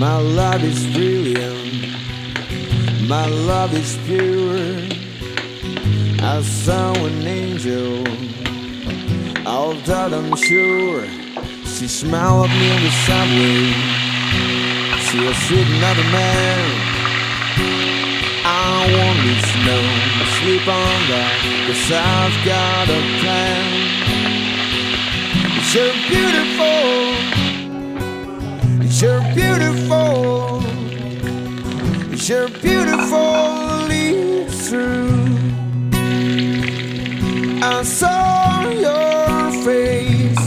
My love is brilliant, my love is pure. I saw an angel, all that I'm sure. She smiled at me on the subway. She was with another man. I want this snow, sleep on that, 'cause I've got a plan. You're beautiful, you're beautiful, you're beautiful, it's true. I saw your face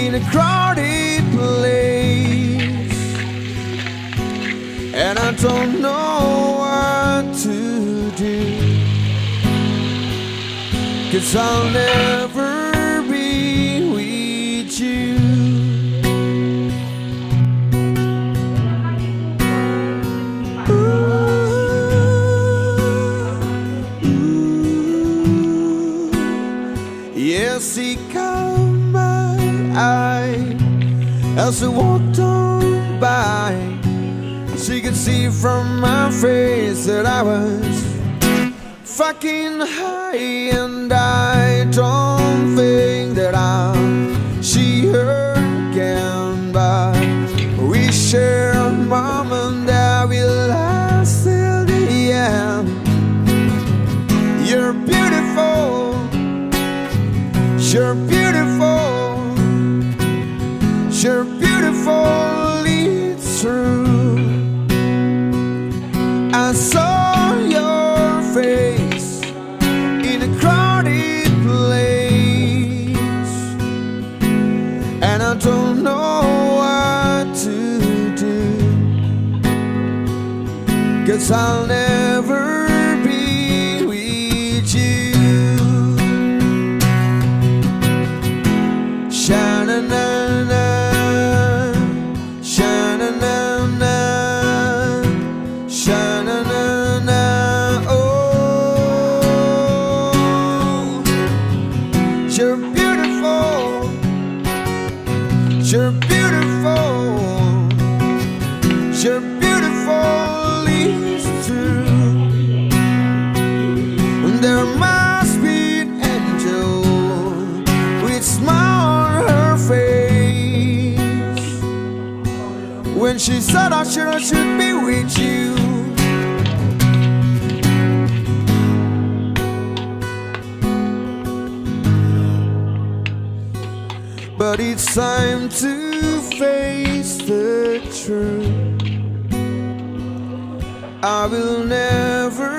in a crowded place, and I don't know what to do, 'cause I'll never be with you. Yes, he caught my eye as I walked on by. She could see from my face that I was fucking high, and I don't think that I'll see her again, but we share a moment that will last till the end. You're beautiful, you're beautiful, you're beautiful, it's true. I saw your face in a crowded place, and I don't know what to do, 'cause I'll never be with you. Sha-na-na-na, sha-na-na-na, sha-na-na-na, oh. You're beautiful, you're beautiful, you're beautiful, it's true. There must be an angel with smile on her face when she said I should be with you. But it's time to face the truth. I will never